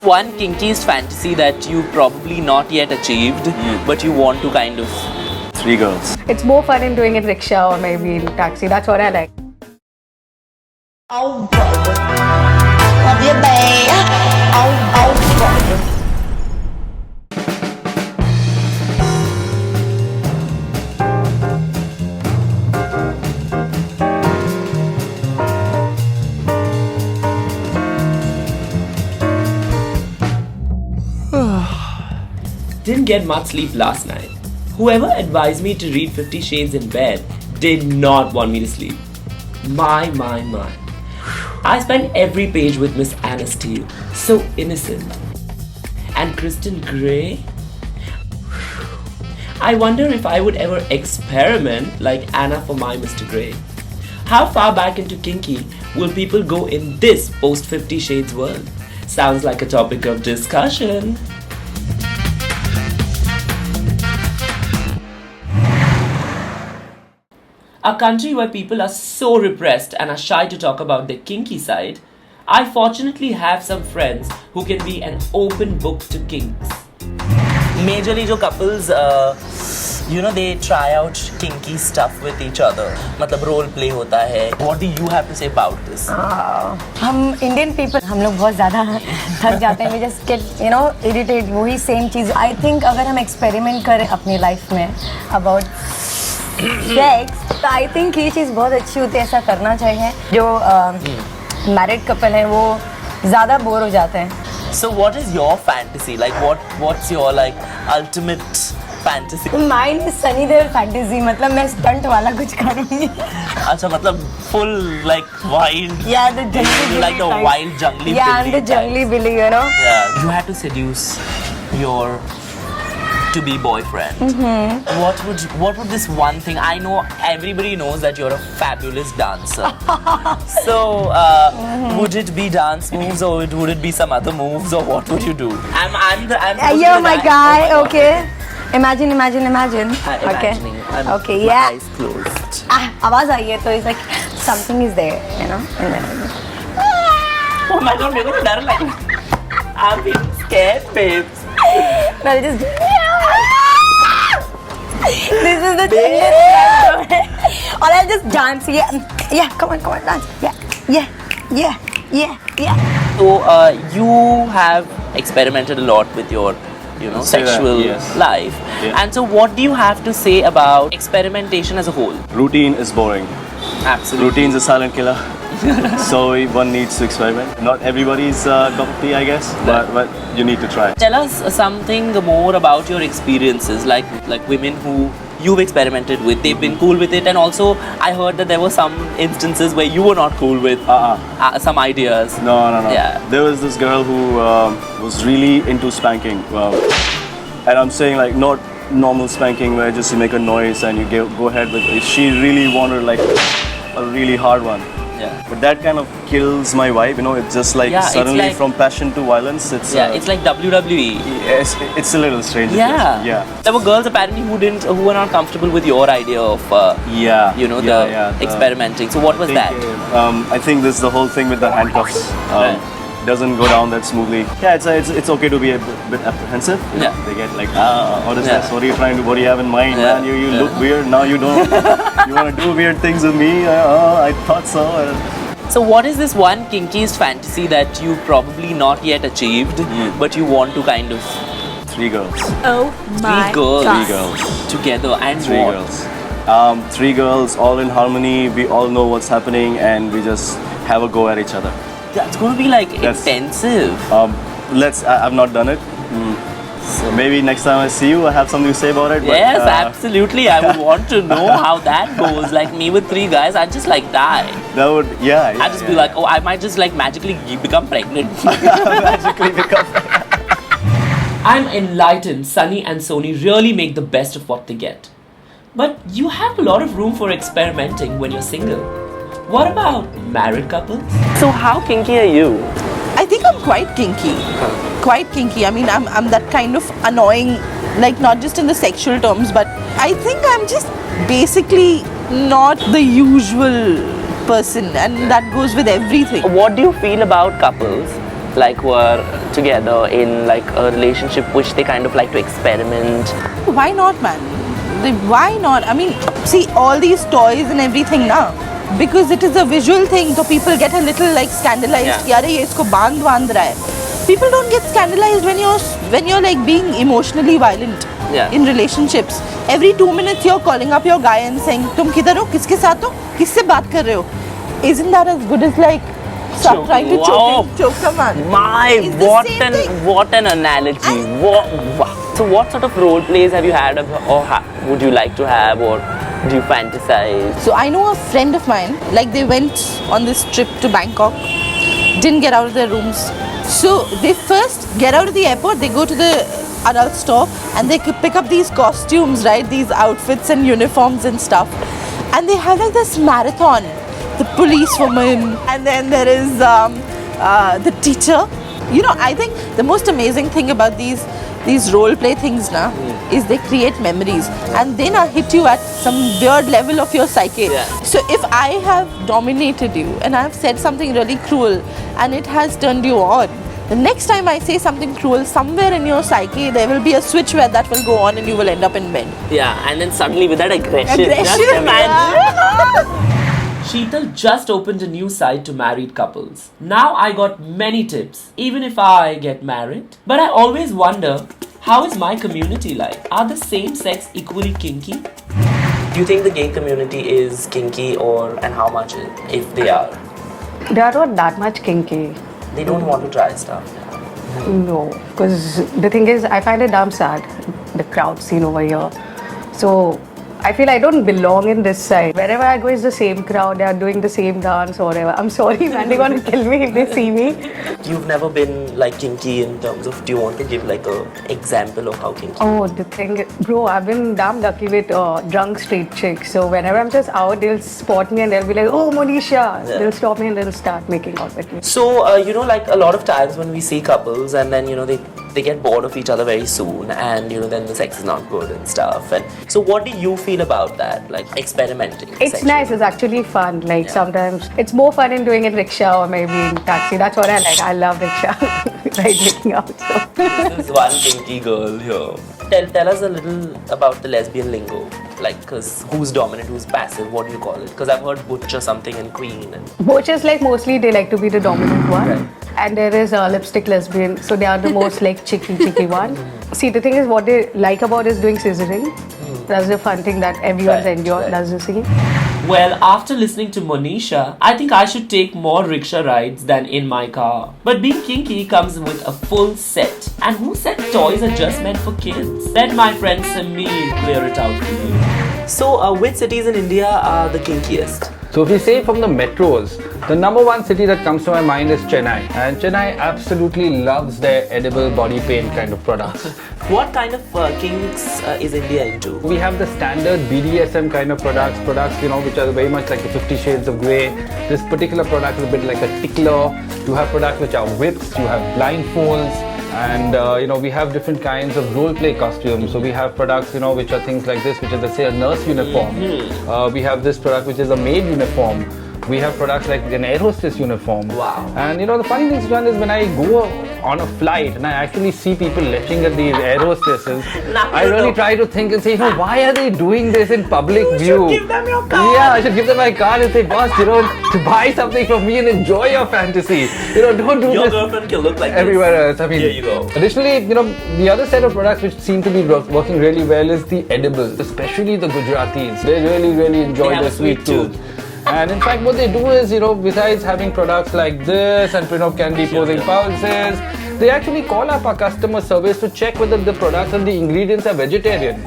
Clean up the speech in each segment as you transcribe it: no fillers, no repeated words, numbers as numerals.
One kinkiest fantasy that you probably not yet achieved, but you want to kind of... 3 girls. It's more fun in doing it in rickshaw or maybe in taxi. That's what I like. Oh, brother. Love you, babe. Oh, brother. Didn't get much sleep last night. Whoever advised me to read 50 Shades in bed did not want me to sleep. My. I spent every page with Miss Anna Steele, so innocent. And Kristen Grey? I wonder if I would ever experiment like Anna for my Mr. Grey. How far back into Kinky will people go in this post 50 Shades world? Sounds like a topic of discussion. A country where people are so repressed and are shy to talk about their kinky side, I fortunately have some friends who can be an open book to kinks. Majorly जो couples, they try out kinky stuff with each other. मतलब role play होता है. What do you have to say about this? हम Indian people हम लोग बहुत ज़्यादा थक जाते हैं. We just get irritated. वही same चीज़. I think अगर हम experiment करें अपनी life में about sex, तो I think ये चीज़ बहुत अच्छी होती है. ऐसा करना चाहिए. जो married couple हैं वो ज़्यादा बोर हो जाते हैं. So what is your fantasy? Like what's your like ultimate fantasy? Mine is Sunny Deol fantasy. मतलब मैं stunt वाला कुछ करूँगी. अच्छा मतलब full like wild. Yeah, the jungly like the wild jungly. Yeah, I'm the jungly Billy, Yeah, you had to seduce your to-be boyfriend. What would this one thing? I know everybody knows that you're a fabulous dancer. So would it be dance moves or would it be some other moves or what would you do? I'm You're my guy. Okay. Imagine. Imagining. Okay. I'm Okay. my Yeah. eyes closed. आवाज आई है तो it's like something is there, and then. Oh my God, मेरे को डर लग रहा है. I'm being scared, babes. I'll just. This is the thing. Or I'll just dance. Yeah. Come on, dance. Yeah. So you have experimented a lot with your sexual life. Yeah. And so what do you have to say about experimentation as a whole? Routine is boring. Absolutely. Routine's a silent killer. So one needs to experiment. Not everybody's cup of tea, I guess, but you need to try. Tell us something more about your experiences, like women who you've experimented with. They've been cool with it, and also I heard that there were some instances where you were not cool with some ideas. No. Yeah. There was this girl who was really into spanking, and I'm saying like not normal spanking where just you make a noise and you go ahead with it. She really wanted like a really hard one. Yeah. But that kind of kills my vibe, It's just like suddenly it's like, from passion to violence. It's it's like WWE. Yes, it's a little strange. Yeah. There were girls apparently who were not comfortable with your idea of the experimenting. So what was that? I think this is the whole thing with the handcuffs. Doesn't go down that smoothly. Yeah, it's okay to be a bit apprehensive. Yeah. They get like, what is this? What are you trying to? What do you have in mind, man? You look weird now. You don't. You want to do weird things with me? I thought so. So what is this one kinkiest fantasy that you probably not yet achieved, but you want to kind of? 3 girls. Oh my God. 3 girls. Together and 3 what? girls. 3 girls, all in harmony. We all know what's happening, and we just have a go at each other. That's going to be like intensive. I've not done it. So maybe next time I see you, I have something to say about it. Yes, absolutely. I would want to know how that goes. Like me with 3 guys, I'd just like die. That would, I'd just be like, oh, I might just like magically become pregnant. magically become pregnant. I'm enlightened. Sunny and Sony really make the best of what they get. But you have a lot of room for experimenting when you're single. What about married couples? So how kinky are you? I think I'm quite kinky. Quite kinky. I mean, I'm that kind of annoying, like not just in the sexual terms, but I think I'm just basically not the usual person, and that goes with everything. What do you feel about couples like who are together in like a relationship which they kind of like to experiment? Why not, man? Why not? I mean, see all these toys and everything now. Because it is a visual thing, so people get a little like scandalized. Yeah. Yaar, ye isko bandh raha hai. People don't get scandalized when you're like being emotionally violent in relationships. Every 2 minutes you're calling up your guy and saying, "Tum kidhar ho? Kiske saath ho? Kisse baat kar rahe ho?" Isn't that as good as like trying to choke someone? What an analogy! So what sort of role plays have you had, or would you like to have, or do you fantasize? So I know a friend of mine, like they went on this trip to Bangkok, didn't get out of their rooms. So they first get out of the airport, they go to the adult store and they pick up these costumes, right? These outfits and uniforms and stuff. And they have like this marathon. The policewoman, and then there is the teacher. You know, I think the most amazing thing about these role play things now is they create memories and they now hit you at some weird level of your psyche. Yeah. So if I have dominated you and I have said something really cruel and it has turned you on, the next time I say something cruel, somewhere in your psyche there will be a switch where that will go on and you will end up in bed. Yeah, and then suddenly with that aggression. Just imagine. Yeah. Sheetal just opened a new site to married couples. Now I got many tips, even if I get married. But I always wonder, how is my community like? Are the same sex equally kinky? Do you think the gay community is kinky, and how much if they are? They are not that much kinky. They don't want to try stuff. No, because the thing is, I find it damn sad, the crowd scene over here. So I feel I don't belong in this side. Wherever I go, it's the same crowd. They are doing the same dance or whatever. I'm sorry, man. They're gonna kill me if they see me. You've never been like kinky in terms of. Do you want to give like a example of how kinky? Oh, the thing, bro. I've been damn lucky with drunk street chicks. So whenever I'm just out, they'll spot me and they'll be like, "Oh, Monisha." Yeah. They'll stop me and they'll start making out with me. So you know, like a lot of times when we see couples and then they get bored of each other very soon, and then the sex is not good and stuff. And so, what do you feel about that? Like experimenting. It's sexually? nice. It's actually fun. Like sometimes it's more fun in doing it in rickshaw or maybe in taxi. That's what I like. I love rickshaw. Right, making out. So. This is one kinky girl here. Tell us a little about the lesbian lingo. Like, cause who's dominant, who's passive? What do you call it? Because I've heard butch or something and queen. And Butchers like mostly they like to be the dominant one. Right. And there is a lipstick lesbian, so they are the most like chicky one. See, the thing is, what they like about is doing scissoring. That's the fun thing that everyone's enjoyed. That's the scene. Well, after listening to Monisha, I think I should take more rickshaw rides than in my car. But being kinky comes with a full set. And who said toys are just meant for kids? Let my friend Samir clear it out for you. so, which cities in India are the kinkiest? So if we say from the metros, the number one city that comes to my mind is Chennai. And Chennai absolutely loves their edible body paint kind of products. What kind of kinks is India into? We have the standard BDSM kind of products which are very much like the 50 Shades of Grey. This particular product is a bit like a tickler. You have products which are whips, you have blindfolds, and we have different kinds of role play costumes. So we have products which are things like this, which is, let's say, a nurse uniform. We have this product which is a maid uniform. We have products like an air hostess uniform. Wow. And the funny thing, Sushant, is when I go on a flight and I actually see people lashing at these air hostesses, I really try to think and say, why are they doing this in public view? Give them your card. Yeah, I should give them my card and say, boss, to buy something from me and enjoy your fantasy. Don't do Your this girlfriend can look like everywhere this. else. I mean, Here you go. Additionally, the other set of products which seem to be working really well is the edibles, especially the Gujaratis. They really enjoy They have the a sweet tooth. And in fact, what they do is, besides having products like this and candy posing pulses, they actually call up our customer service to check whether the products and the ingredients are vegetarian.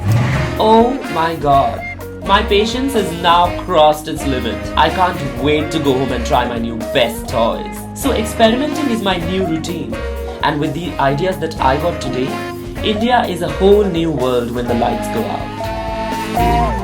Oh my god. My patience has now crossed its limit. I can't wait to go home and try my new best toys. So experimenting is my new routine. And with the ideas that I got today, India is a whole new world when the lights go out.